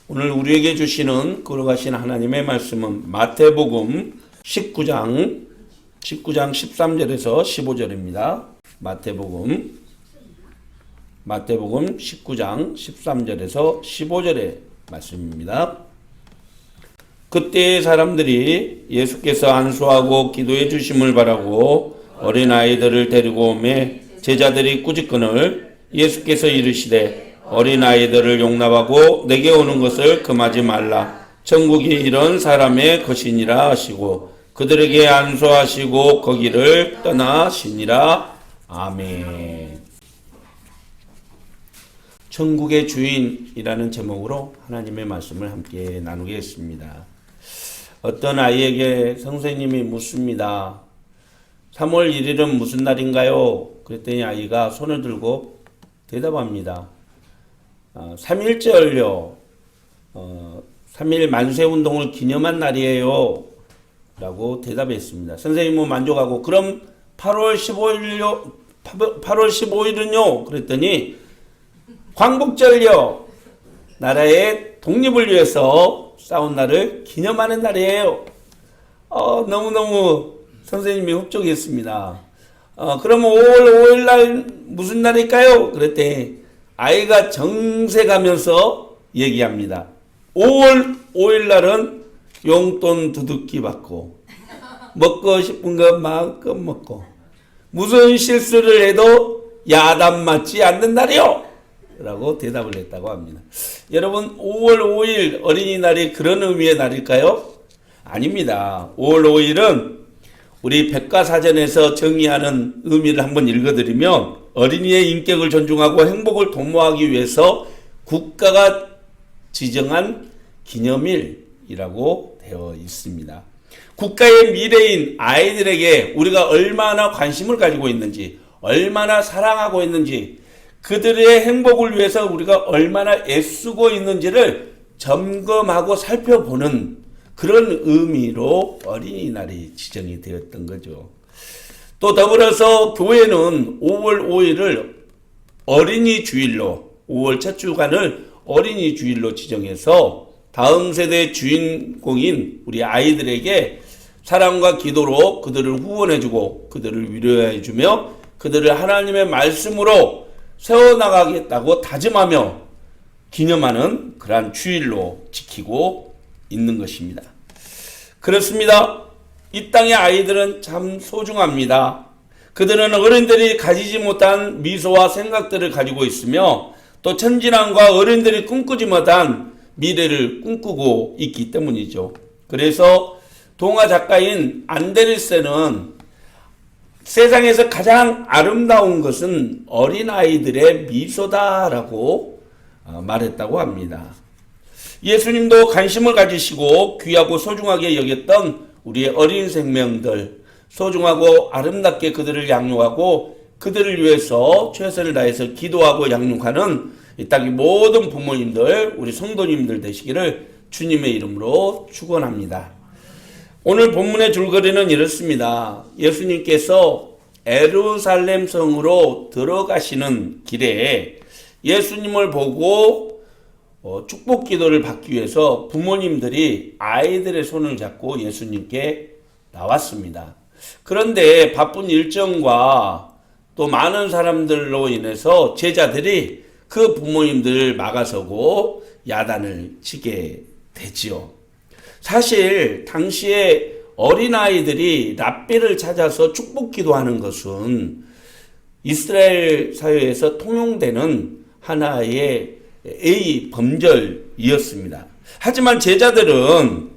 오늘 우리에게 주시는 거룩하신 하나님의 말씀은 마태복음 19장 13절에서 15절입니다. 마태복음 19장 13절에서 15절의 말씀입니다. 그때 사람들이 예수께서 안수하고 기도해 주심을 바라고 어린아이들을 데리고 오매 제자들이 꾸짖거늘 예수께서 이르시되 어린아이들을 용납하고 내게 오는 것을 금하지 말라. 천국이 이런 사람의 것이니라 하시고 그들에게 안수하시고 거기를 떠나시니라. 아멘. 천국의 주인이라는 제목으로 하나님의 말씀을 함께 나누겠습니다. 어떤 아이에게 선생님이 묻습니다. 3월 1일은 무슨 날인가요? 그랬더니 아이가 손을 들고 대답합니다. 3.1절요. 3.1 만세운동을 기념한 날이에요. 라고 대답했습니다. 선생님은 만족하고 그럼 8월 15일은요? 그랬더니 광복절요. 나라의 독립을 위해서 싸운 날을 기념하는 날이에요. 너무너무 선생님이 흡족했습니다. 그러면 5월 5일 날 무슨 날일까요? 그랬더니 아이가 정색하면서 얘기합니다. 5월 5일 날은 용돈 두둑기 받고 먹고 싶은 것 마음껏 먹고 무슨 실수를 해도 야단 맞지 않는 날이요! 라고 대답을 했다고 합니다. 여러분 5월 5일 어린이날이 그런 의미의 날일까요? 아닙니다. 5월 5일은 우리 백과사전에서 정의하는 의미를 한번 읽어드리면 어린이의 인격을 존중하고 행복을 도모하기 위해서 국가가 지정한 기념일이라고 되어 있습니다. 국가의 미래인 아이들에게 우리가 얼마나 관심을 가지고 있는지, 얼마나 사랑하고 있는지, 그들의 행복을 위해서 우리가 얼마나 애쓰고 있는지를 점검하고 살펴보는 그런 의미로 어린이날이 지정이 되었던 거죠. 또 더불어서 교회는 5월 5일을 어린이 주일로 5월 첫 주간을 어린이 주일로 지정해서 다음 세대의 주인공인 우리 아이들에게 사랑과 기도로 그들을 후원해주고 그들을 위로해주며 그들을 하나님의 말씀으로 세워나가겠다고 다짐하며 기념하는 그러한 주일로 지키고 있는 것입니다. 그렇습니다. 이 땅의 아이들은 참 소중합니다. 그들은 어른들이 가지지 못한 미소와 생각들을 가지고 있으며 또 천진환과 어른들이 꿈꾸지 못한 미래를 꿈꾸고 있기 때문이죠. 그래서 동화 작가인 안데르센은 세상에서 가장 아름다운 것은 어린아이들의 미소다라고 말했다고 합니다. 예수님도 관심을 가지시고 귀하고 소중하게 여겼던 우리의 어린 생명들, 소중하고 아름답게 그들을 양육하고 그들을 위해서 최선을 다해서 기도하고 양육하는 이 땅의 모든 부모님들, 우리 성도님들 되시기를 주님의 이름으로 축원합니다. 오늘 본문의 줄거리는 이렇습니다. 예수님께서 예루살렘 성으로 들어가시는 길에 예수님을 보고 축복 기도를 받기 위해서 부모님들이 아이들의 손을 잡고 예수님께 나왔습니다. 그런데 바쁜 일정과 또 많은 사람들로 인해서 제자들이 그 부모님들을 막아서고 야단을 치게 되지요. 사실 당시에 어린아이들이 랍비를 찾아서 축복 기도하는 것은 이스라엘 사회에서 통용되는 하나의 범절이었습니다. 하지만 제자들은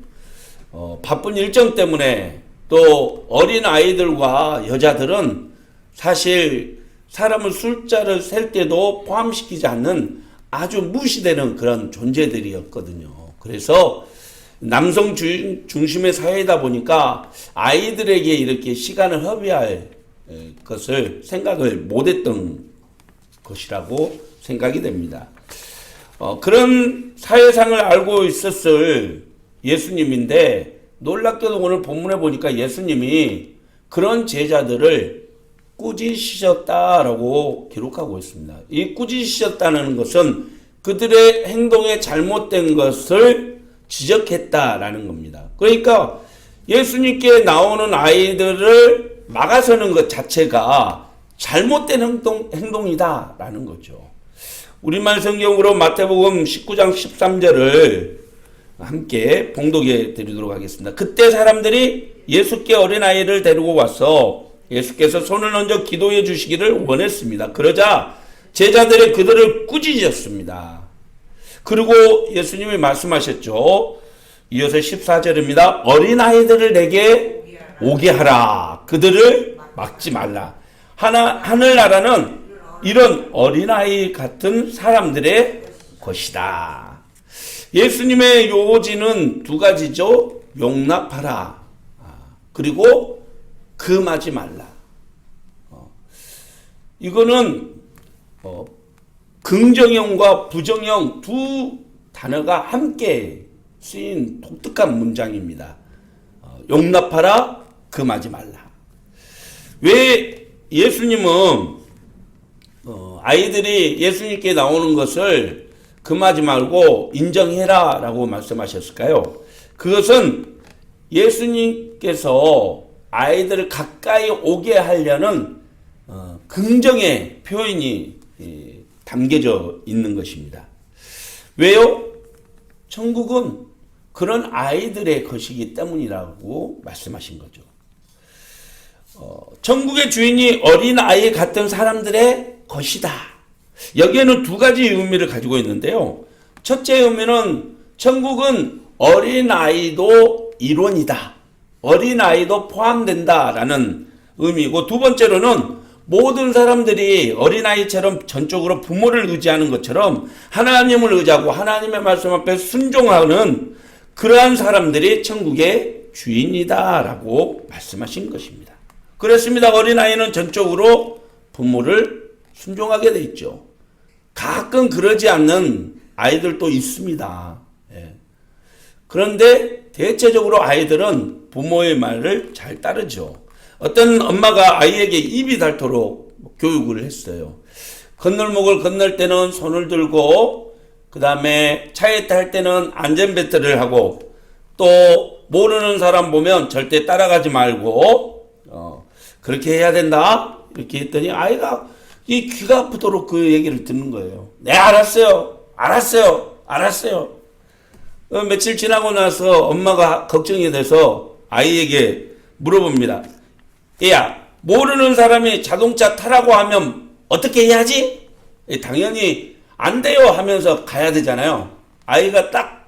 바쁜 일정 때문에 또 어린 아이들과 여자들은 사실 사람을 숫자를 셀 때도 포함시키지 않는 아주 무시되는 그런 존재들이었거든요. 그래서 남성 중심의 사회이다 보니까 아이들에게 이렇게 시간을 허비할 것을 생각을 못했던 것이라고 생각이 됩니다. 그런 사회상을 알고 있었을 예수님인데 놀랍게도 오늘 본문에 보니까 예수님이 그런 제자들을 꾸짖으셨다라고 기록하고 있습니다. 이 꾸짖으셨다는 것은 그들의 행동에 잘못된 것을 지적했다라는 겁니다. 그러니까 예수님께 나오는 아이들을 막아서는 것 자체가 잘못된 행동이다라는 거죠. 우리말 성경으로 마태복음 19장 13절을 함께 봉독해 드리도록 하겠습니다. 그때 사람들이 예수께 어린아이를 데리고 와서 예수께서 손을 얹어 기도해 주시기를 원했습니다. 그러자 제자들이 그들을 꾸짖었습니다. 그리고 예수님이 말씀하셨죠. 이어서 14절입니다. 어린아이들을 내게 오게 하라. 그들을 막지 말라. 하늘나라는 이런 어린아이 같은 사람들의 것이다. 예수님의 요지는 두 가지죠. 용납하라. 그리고 금하지 말라. 이거는 긍정형과 부정형 두 단어가 함께 쓰인 독특한 문장입니다. 용납하라, 금하지 말라. 왜 예수님은 아이들이 예수님께 나오는 것을 금하지 말고 인정해라 라고 말씀하셨을까요? 그것은 예수님께서 아이들을 가까이 오게 하려는 긍정의 표현이 담겨져 있는 것입니다. 왜요? 천국은 그런 아이들의 것이기 때문이라고 말씀하신 거죠. 천국의 주인이 어린아이 같은 사람들의 것이다. 여기에는 두 가지 의미를 가지고 있는데요. 첫째 의미는 천국은 어린아이도 일원이다. 어린아이도 포함된다라는 의미고, 두 번째로는 모든 사람들이 어린아이처럼 전적으로 부모를 의지하는 것처럼 하나님을 의지하고 하나님의 말씀 앞에 순종하는 그러한 사람들이 천국의 주인이다라고 말씀하신 것입니다. 그렇습니다. 어린아이는 전적으로 부모를 순종하게 돼 있죠. 가끔 그러지 않는 아이들도 있습니다. 그런데 대체적으로 아이들은 부모의 말을 잘 따르죠. 어떤 엄마가 아이에게 입이 닳도록 교육을 했어요. 건널목을 건널 때는 손을 들고, 그 다음에 차에 탈 때는 안전벨트를 하고, 또 모르는 사람 보면 절대 따라가지 말고 그렇게 해야 된다 이렇게 했더니 아이가 이 귀가 아프도록 그 얘기를 듣는 거예요. 네, 알았어요. 며칠 지나고 나서 엄마가 걱정이 돼서 아이에게 물어봅니다. 얘야, 모르는 사람이 자동차 타라고 하면 어떻게 해야지? 당연히 안 돼요 하면서 가야 되잖아요. 아이가 딱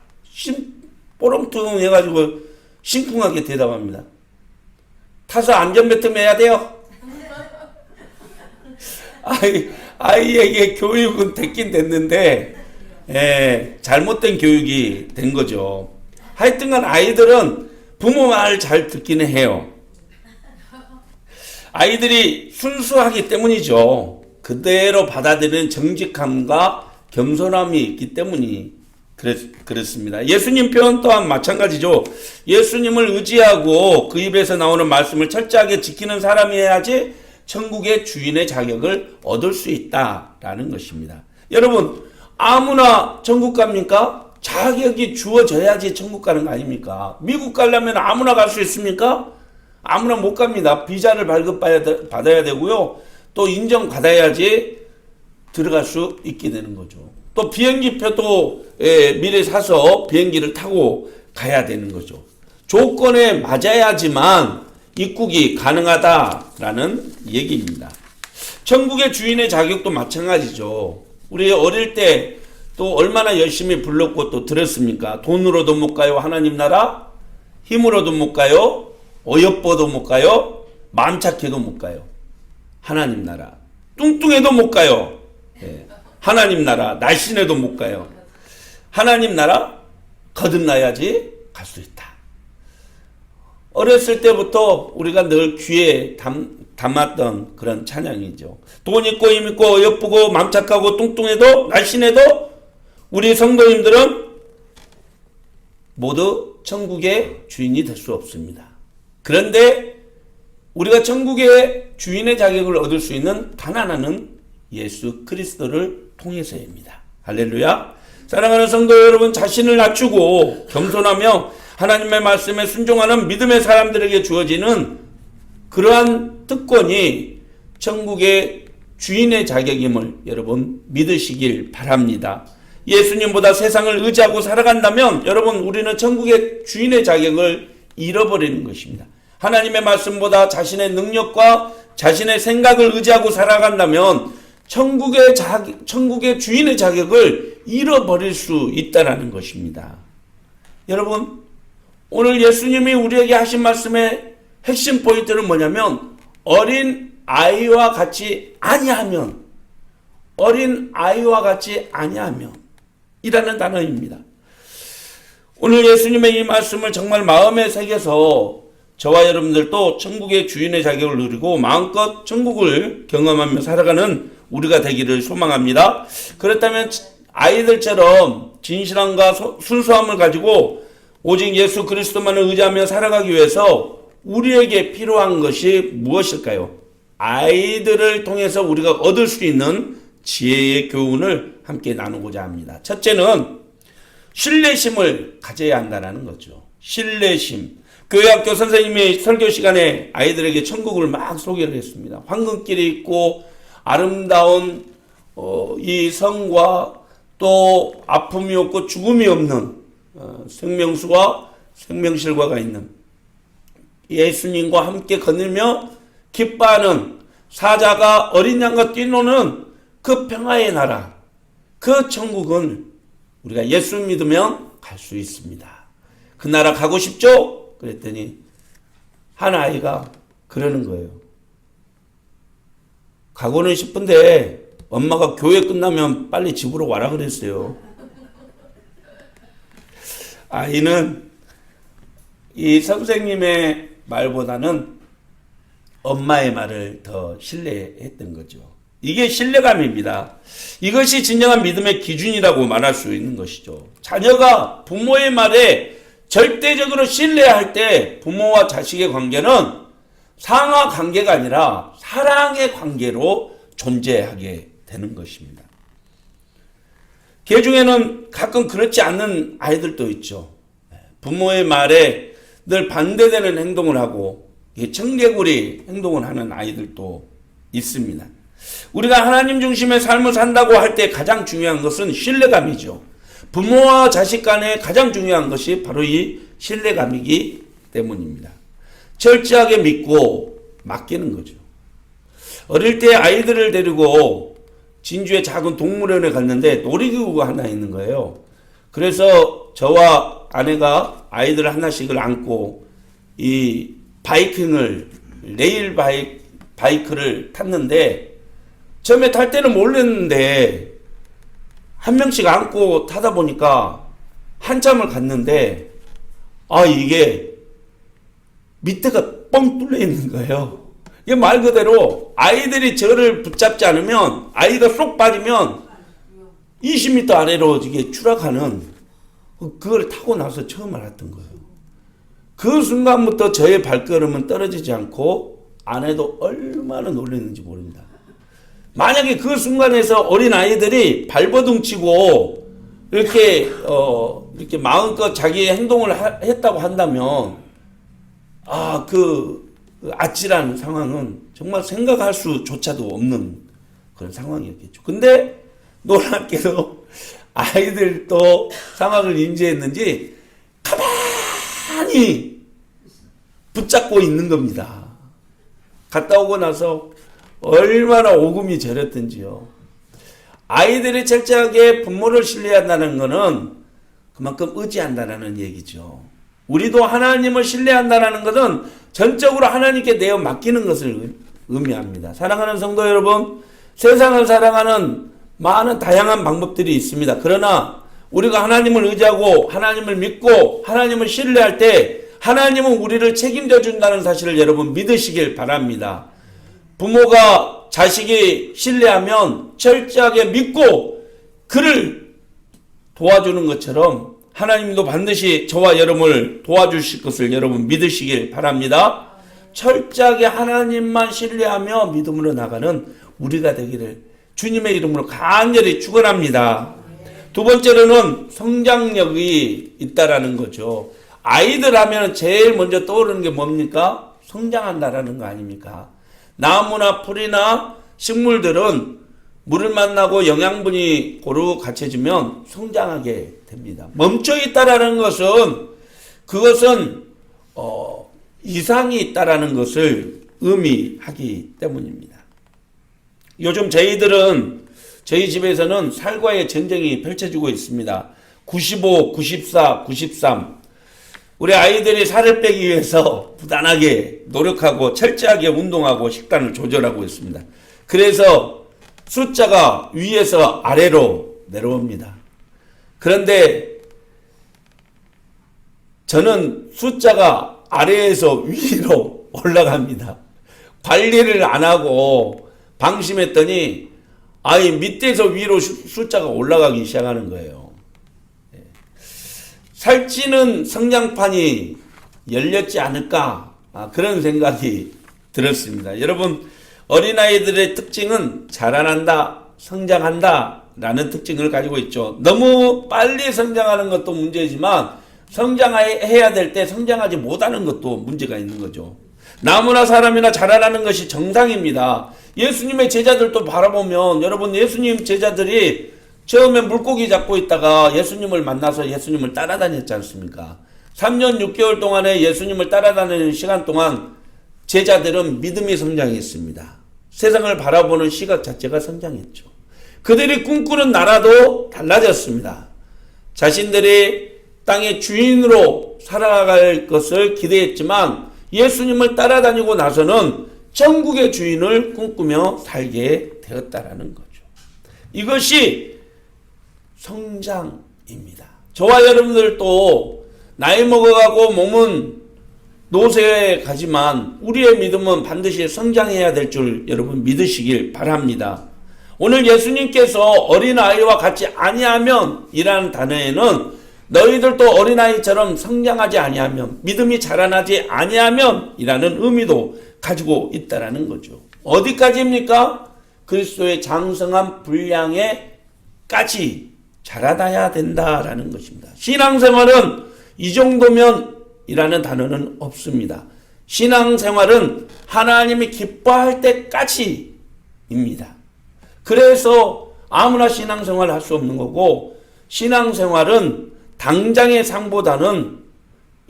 뽀롱뚱 해가지고 심쿵하게 대답합니다. 타서 안전벨트 매야 돼요. 아이에게 교육은 됐긴 됐는데 잘못된 교육이 된 거죠. 하여튼간 아이들은 부모 말 잘 듣기는 해요. 아이들이 순수하기 때문이죠. 그대로 받아들이는 정직함과 겸손함이 있기 때문이 그렇습니다. 예수님 표현 또한 마찬가지죠. 예수님을 의지하고 그 입에서 나오는 말씀을 철저하게 지키는 사람이 해야지 천국의 주인의 자격을 얻을 수 있다라는 것입니다. 여러분, 아무나 천국 갑니까? 자격이 주어져야지 천국 가는 거 아닙니까? 미국 가려면 아무나 갈 수 있습니까? 아무나 못 갑니다. 비자를 발급받아야 되고요. 또 인정받아야지 들어갈 수 있게 되는 거죠. 또 비행기표도 미리 사서 비행기를 타고 가야 되는 거죠. 조건에 맞아야지만 입국이 가능하다라는 얘기입니다. 천국의 주인의 자격도 마찬가지죠. 우리 어릴 때 또 얼마나 열심히 불렀고 또 들었습니까? 돈으로도 못 가요 하나님 나라, 힘으로도 못 가요, 어여뻐도 못 가요, 마음 착해도 못 가요 하나님 나라, 뚱뚱해도 못 가요 하나님 나라, 날씬해도 못 가요 하나님 나라, 거듭나야지 갈 수 있다. 어렸을 때부터 우리가 늘 귀에 담았던 그런 찬양이죠. 돈 있고 힘 있고 어여쁘고 맘 착하고 뚱뚱해도 날씬해도 우리 성도님들은 모두 천국의 주인이 될 수 없습니다. 그런데 우리가 천국의 주인의 자격을 얻을 수 있는 단 하나는 예수 그리스도를 통해서입니다. 할렐루야. 사랑하는 성도 여러분, 자신을 낮추고 겸손하며 하나님의 말씀에 순종하는 믿음의 사람들에게 주어지는 그러한 특권이 천국의 주인의 자격임을 여러분 믿으시길 바랍니다. 예수님보다 세상을 의지하고 살아간다면 여러분 우리는 천국의 주인의 자격을 잃어버리는 것입니다. 하나님의 말씀보다 자신의 능력과 자신의 생각을 의지하고 살아간다면 천국의 주인의 자격을 잃어버릴 수 있다는 것입니다. 여러분, 오늘 예수님이 우리에게 하신 말씀의 핵심 포인트는 뭐냐면 어린 아이와 같이 아니하면 이라는 단어입니다. 오늘 예수님의 이 말씀을 정말 마음에 새겨서 저와 여러분들도 천국의 주인의 자격을 누리고 마음껏 천국을 경험하며 살아가는 우리가 되기를 소망합니다. 그렇다면 아이들처럼 진실함과 순수함을 가지고 오직 예수 그리스도만을 의지하며 살아가기 위해서 우리에게 필요한 것이 무엇일까요? 아이들을 통해서 우리가 얻을 수 있는 지혜의 교훈을 함께 나누고자 합니다. 첫째는 신뢰심을 가져야 한다는 거죠. 신뢰심. 교회학교 선생님이 설교 시간에 아이들에게 천국을 막 소개를 했습니다. 황금길이 있고 아름다운 이 성과 또 아픔이 없고 죽음이 없는 생명수와 생명실과가 있는 예수님과 함께 거닐며 기뻐하는 사자가 어린 양과 뛰노는 그 평화의 나라, 그 천국은 우리가 예수 믿으면 갈 수 있습니다. 그 나라 가고 싶죠? 그랬더니 한 아이가 그러는 거예요. 가고는 싶은데 엄마가 교회 끝나면 빨리 집으로 와라 그랬어요. 아이는 이 선생님의 말보다는 엄마의 말을 더 신뢰했던 거죠. 이게 신뢰감입니다. 이것이 진정한 믿음의 기준이라고 말할 수 있는 것이죠. 자녀가 부모의 말에 절대적으로 신뢰할 때 부모와 자식의 관계는 상하 관계가 아니라 사랑의 관계로 존재하게 되는 것입니다. 개 중에는 가끔 그렇지 않는 아이들도 있죠. 부모의 말에 늘 반대되는 행동을 하고 청개구리 행동을 하는 아이들도 있습니다. 우리가 하나님 중심의 삶을 산다고 할 때 가장 중요한 것은 신뢰감이죠. 부모와 자식 간에 가장 중요한 것이 바로 이 신뢰감이기 때문입니다. 철저하게 믿고 맡기는 거죠. 어릴 때 아이들을 데리고 진주의 작은 동물원에 갔는데 놀이기구가 하나 있는 거예요. 그래서 저와 아내가 아이들 하나씩을 안고 이 레일 바이크를 탔는데 처음에 탈 때는 몰랐는데 한 명씩 안고 타다 보니까 한참을 갔는데 이게 밑에가 뻥 뚫려 있는 거예요. 이게 말 그대로 아이들이 저를 붙잡지 않으면 아이가 쏙 빠지면 20m 아래로 이게 추락하는 그걸 타고 나서 처음 알았던 거예요. 그 순간부터 저의 발걸음은 떨어지지 않고 아내도 얼마나 놀랐는지 모릅니다. 만약에 그 순간에서 어린 아이들이 발버둥 치고 이렇게 마음껏 자기의 행동을 했다고 한다면 그 아찔한 상황은 정말 생각할 수조차도 없는 그런 상황이었겠죠. 근데 놀랍게도 아이들도 상황을 인지했는지 가만히 붙잡고 있는 겁니다. 갔다 오고 나서 얼마나 오금이 저렸던지요. 아이들이 철저하게 부모를 신뢰한다는 것은 그만큼 의지한다는 얘기죠. 우리도 하나님을 신뢰한다는 것은 전적으로 하나님께 내어 맡기는 것을 의미합니다. 사랑하는 성도 여러분, 세상을 살아가는 많은 다양한 방법들이 있습니다. 그러나 우리가 하나님을 의지하고 하나님을 믿고 하나님을 신뢰할 때 하나님은 우리를 책임져 준다는 사실을 여러분 믿으시길 바랍니다. 부모가 자식이 신뢰하면 철저하게 믿고 그를 도와주는 것처럼 하나님도 반드시 저와 여러분을 도와주실 것을 여러분 믿으시길 바랍니다. 철저하게 하나님만 신뢰하며 믿음으로 나가는 우리가 되기를 주님의 이름으로 간절히 축원합니다. 두 번째로는 성장력이 있다라는 거죠. 아이들 하면 제일 먼저 떠오르는 게 뭡니까? 성장한다라는 거 아닙니까? 나무나 풀이나 식물들은 물을 만나고 영양분이 고루 갖춰지면 성장하게 됩니다. 멈춰 있다라는 것은 그것은 이상이 있다라는 것을 의미하기 때문입니다. 요즘 저희 집에서는 살과의 전쟁이 펼쳐지고 있습니다. 95, 94, 93. 우리 아이들이 살을 빼기 위해서 부단하게 노력하고 철저하게 운동하고 식단을 조절하고 있습니다. 그래서 숫자가 위에서 아래로 내려옵니다. 그런데 저는 숫자가 아래에서 위로 올라갑니다. 관리를 안 하고 방심했더니 아예 밑에서 위로 숫자가 올라가기 시작하는 거예요. 살찌는 성장판이 열렸지 않을까 그런 생각이 들었습니다. 여러분 어린아이들의 특징은 자라난다, 성장한다 라는 특징을 가지고 있죠. 너무 빨리 성장하는 것도 문제지만 성장해야 될 때 성장하지 못하는 것도 문제가 있는 거죠. 나무나 사람이나 자라나는 것이 정상입니다. 예수님의 제자들도 바라보면 여러분 예수님 제자들이 처음에 물고기 잡고 있다가 예수님을 만나서 예수님을 따라다녔지 않습니까? 3년 6개월 동안에 예수님을 따라다니는 시간 동안 제자들은 믿음이 성장했습니다. 세상을 바라보는 시각 자체가 성장했죠. 그들이 꿈꾸는 나라도 달라졌습니다. 자신들이 땅의 주인으로 살아갈 것을 기대했지만 예수님을 따라다니고 나서는 천국의 주인을 꿈꾸며 살게 되었다라는 거죠. 이것이 성장입니다. 저와 여러분들도 나이 먹어가고 몸은 노쇠해 가지만 우리의 믿음은 반드시 성장해야 될 줄 여러분 믿으시길 바랍니다. 오늘 예수님께서 어린아이와 같이 아니하면 이라는 단어에는 너희들도 어린아이처럼 성장하지 아니하면 믿음이 자라나지 아니하면 이라는 의미도 가지고 있다라는 거죠. 어디까지입니까? 그리스도의 장성한 분량에까지 자라나야 된다라는 것입니다. 신앙생활은 이 정도면 이라는 단어는 없습니다. 신앙생활은 하나님이 기뻐할 때까지입니다. 그래서 아무나 신앙생활을 할 수 없는 거고 신앙생활은 당장의 상보다는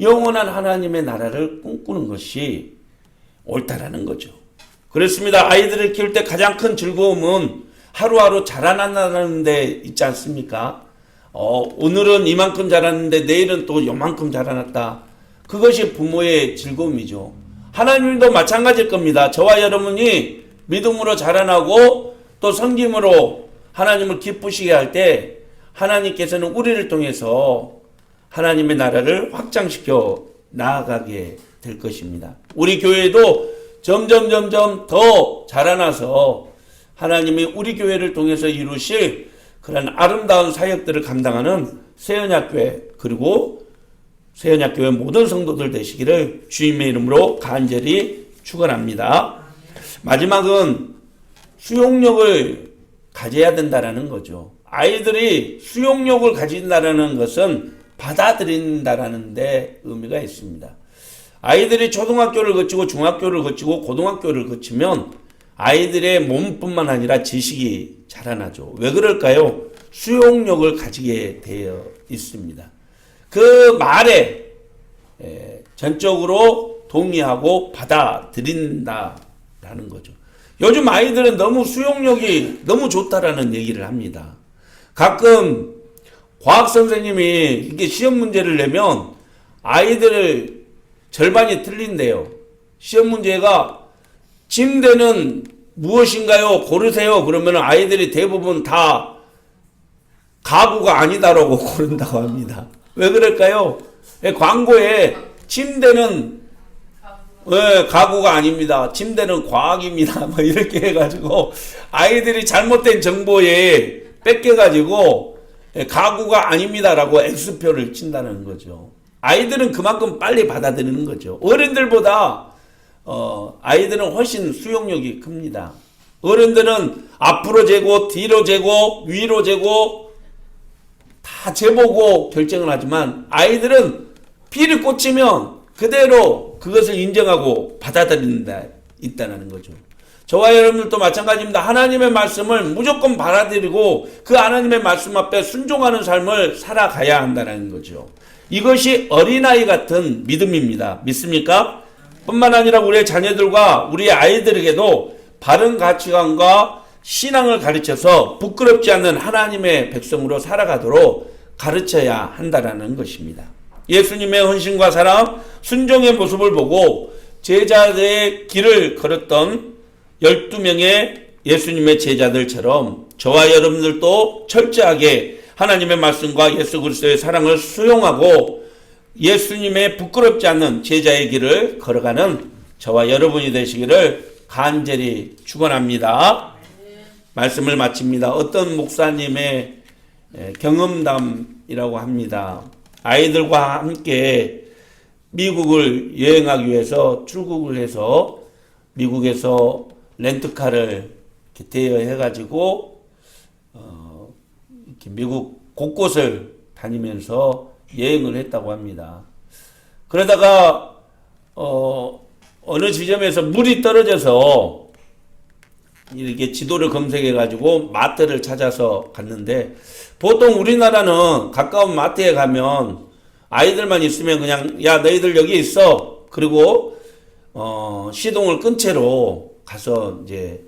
영원한 하나님의 나라를 꿈꾸는 것이 옳다라는 거죠. 그렇습니다. 아이들을 키울 때 가장 큰 즐거움은 하루하루 자라난다는 데 있지 않습니까? 오늘은 이만큼 자랐는데 내일은 또 요만큼 자라났다. 그것이 부모의 즐거움이죠. 하나님도 마찬가지일 겁니다. 저와 여러분이 믿음으로 자라나고 또 섬김으로 하나님을 기쁘시게 할 때 하나님께서는 우리를 통해서 하나님의 나라를 확장시켜 나아가게 될 것입니다. 우리 교회도 점점 더 자라나서 하나님이 우리 교회를 통해서 이루실 그런 아름다운 사역들을 감당하는 세언약교회 그리고 세언약교회 모든 성도들 되시기를 주님의 이름으로 간절히 축원합니다. 마지막은 수용력을 가져야 된다는 거죠. 아이들이 수용력을 가진다는 것은 받아들인다라는 데 의미가 있습니다. 아이들이 초등학교를 거치고 중학교를 거치고 고등학교를 거치면 아이들의 몸뿐만 아니라 지식이 자라나죠. 왜 그럴까요? 수용력을 가지게 되어 있습니다. 그 말에 전적으로 동의하고 받아들인다라는 거죠. 요즘 아이들은 너무 수용력이 너무 좋다라는 얘기를 합니다. 가끔 과학 선생님이 이렇게 시험 문제를 내면 아이들을 절반이 틀린대요. 시험 문제가 침대는 무엇인가요? 고르세요. 그러면 아이들이 대부분 다 가구가 아니다라고 고른다고 합니다. 왜 그럴까요? 광고에 침대는 가구가 아닙니다. 침대는 과학입니다. 뭐 이렇게 해가지고 아이들이 잘못된 정보에 뺏겨가지고 가구가 아닙니다라고 X표를 친다는 거죠. 아이들은 그만큼 빨리 받아들이는 거죠. 어른들보다 아이들은 훨씬 수용력이 큽니다. 어른들은 앞으로 재고 뒤로 재고 위로 재고 다 재보고 결정을 하지만 아이들은 비를 꽂히면 그대로 그것을 인정하고 받아들이는 데 있다는 거죠. 저와 여러분들도 마찬가지입니다. 하나님의 말씀을 무조건 받아들이고 그 하나님의 말씀 앞에 순종하는 삶을 살아가야 한다는 거죠. 이것이 어린아이 같은 믿음입니다. 믿습니까? 뿐만 아니라 우리의 자녀들과 우리의 아이들에게도 바른 가치관과 신앙을 가르쳐서 부끄럽지 않는 하나님의 백성으로 살아가도록 가르쳐야 한다는 것입니다. 예수님의 헌신과 사랑, 순종의 모습을 보고 제자들의 길을 걸었던 12명의 예수님의 제자들처럼 저와 여러분들도 철저하게 하나님의 말씀과 예수 그리스도의 사랑을 수용하고 예수님의 부끄럽지 않는 제자의 길을 걸어가는 저와 여러분이 되시기를 간절히 축원합니다. 말씀을 마칩니다. 어떤 목사님의 경험담이라고 합니다. 아이들과 함께 미국을 여행하기 위해서 출국을 해서 미국에서 렌트카를 대여해가지고 이렇게 미국 곳곳을 다니면서 여행을 했다고 합니다. 그러다가 어느 지점에서 물이 떨어져서 이렇게 지도를 검색해가지고 마트를 찾아서 갔는데 보통 우리나라는 가까운 마트에 가면 아이들만 있으면 그냥 야 너희들 여기 있어 그리고 시동을 끈 채로 가서 이제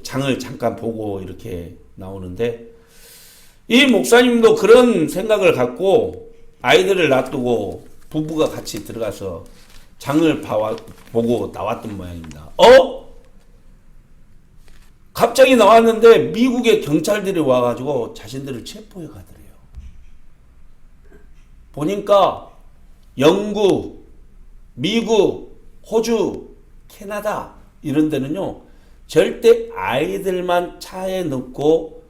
장을 잠깐 보고 이렇게 나오는데 이 목사님도 그런 생각을 갖고 아이들을 놔두고 부부가 같이 들어가서 장을 보고 나왔던 모양입니다. 갑자기 나왔는데 미국의 경찰들이 와가지고 자신들을 체포해 가더래요. 보니까 영국, 미국, 호주, 캐나다 이런 데는요 절대 아이들만 차에 넣고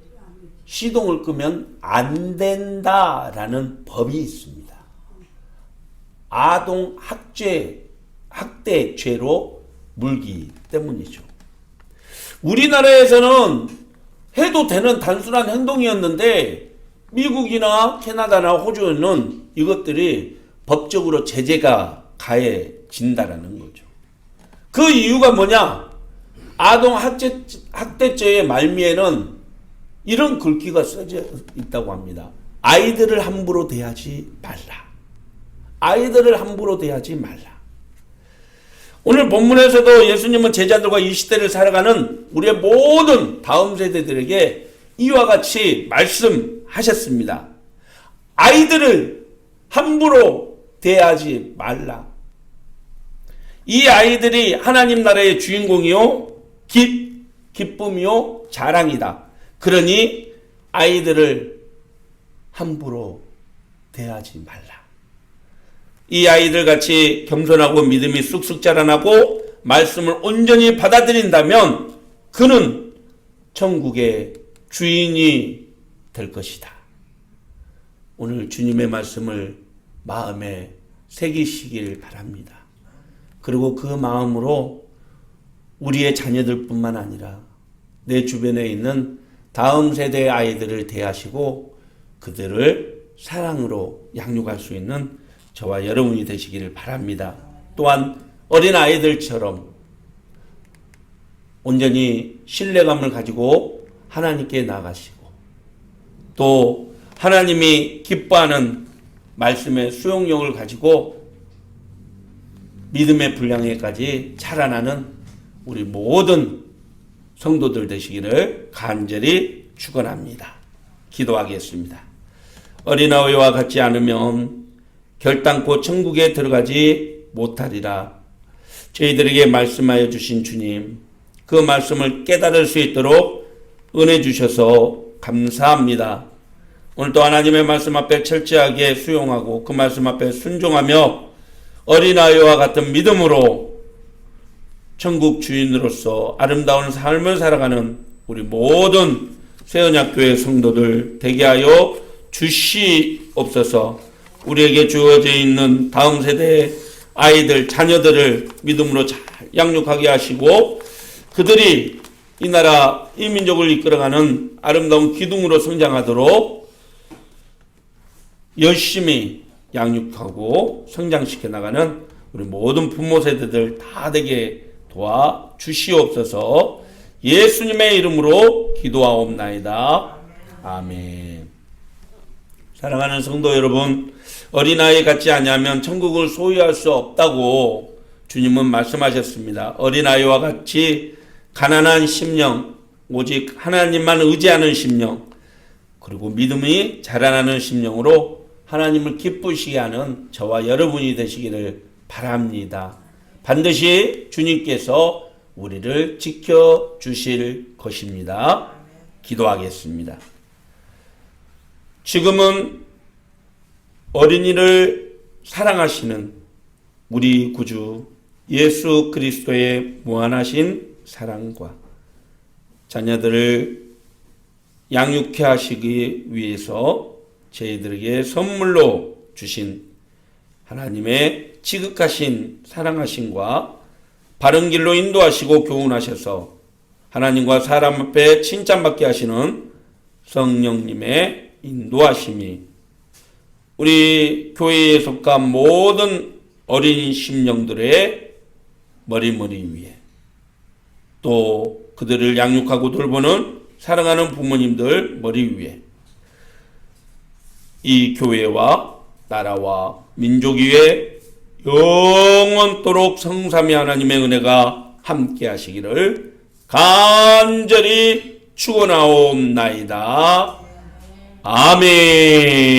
시동을 끄면 안 된다라는 법이 있습니다. 아동 학대죄로 물기 때문이죠. 우리나라에서는 해도 되는 단순한 행동이었는데 미국이나 캐나다나 호주는 이것들이 법적으로 제재가 가해진다라는 거죠. 그 이유가 뭐냐? 아동 학대죄의 말미에는 이런 글귀가 써져 있다고 합니다. 아이들을 함부로 대하지 말라. 아이들을 함부로 대하지 말라. 오늘 본문에서도 예수님은 제자들과 이 시대를 살아가는 우리의 모든 다음 세대들에게 이와 같이 말씀하셨습니다. 아이들을 함부로 대하지 말라. 이 아이들이 하나님 나라의 주인공이요, 기쁨이요, 자랑이다. 그러니 아이들을 함부로 대하지 말라. 이 아이들 같이 겸손하고 믿음이 쑥쑥 자라나고 말씀을 온전히 받아들인다면 그는 천국의 주인이 될 것이다. 오늘 주님의 말씀을 마음에 새기시길 바랍니다. 그리고 그 마음으로 우리의 자녀들뿐만 아니라 내 주변에 있는 다음 세대의 아이들을 대하시고 그들을 사랑으로 양육할 수 있는 저와 여러분이 되시기를 바랍니다. 또한 어린아이들처럼 온전히 신뢰감을 가지고 하나님께 나가시고 또 하나님이 기뻐하는 말씀의 수용력을 가지고 믿음의 분량에까지 자라나는 우리 모든 성도들 되시기를 간절히 축원합니다. 기도하겠습니다. 어린아이와 같지 않으면 결단코 천국에 들어가지 못하리라. 저희들에게 말씀하여 주신 주님, 그 말씀을 깨달을 수 있도록 은혜 주셔서 감사합니다. 오늘도 하나님의 말씀 앞에 철저하게 수용하고 그 말씀 앞에 순종하며 어린아이와 같은 믿음으로 천국 주인으로서 아름다운 삶을 살아가는 우리 모든 새언약교회 성도들 되게 하여 주시옵소서. 우리에게 주어져 있는 다음 세대의 아이들, 자녀들을 믿음으로 잘 양육하게 하시고 그들이 이 나라, 이 민족을 이끌어가는 아름다운 기둥으로 성장하도록 열심히 양육하고 성장시켜 나가는 우리 모든 부모 세대들 다 되게 도와 주시옵소서. 예수님의 이름으로 기도하옵나이다. 아멘. 사랑하는 성도 여러분, 어린아이 같지 아니하면 천국을 소유할 수 없다고 주님은 말씀하셨습니다. 어린아이와 같이 가난한 심령, 오직 하나님만 의지하는 심령, 그리고 믿음이 자라나는 심령으로 하나님을 기쁘시게 하는 저와 여러분이 되시기를 바랍니다. 반드시 주님께서 우리를 지켜주실 것입니다. 기도하겠습니다. 지금은 어린이를 사랑하시는 우리 구주 예수 그리스도의 무한하신 사랑과 자녀들을 양육해 하시기 위해서 저희들에게 선물로 주신 하나님의 지극하신 사랑하심과 바른 길로 인도하시고 교훈하셔서 하나님과 사람 앞에 칭찬받게 하시는 성령님의 인도하심이 우리 교회에 속한 모든 어린 심령들의 머리머리 위에, 또 그들을 양육하고 돌보는 사랑하는 부모님들 머리 위에, 이 교회와 나라와 민족 위에 영원토록 성삼위 하나님의 은혜가 함께 하시기를 간절히 축원하옵나이다. 아멘.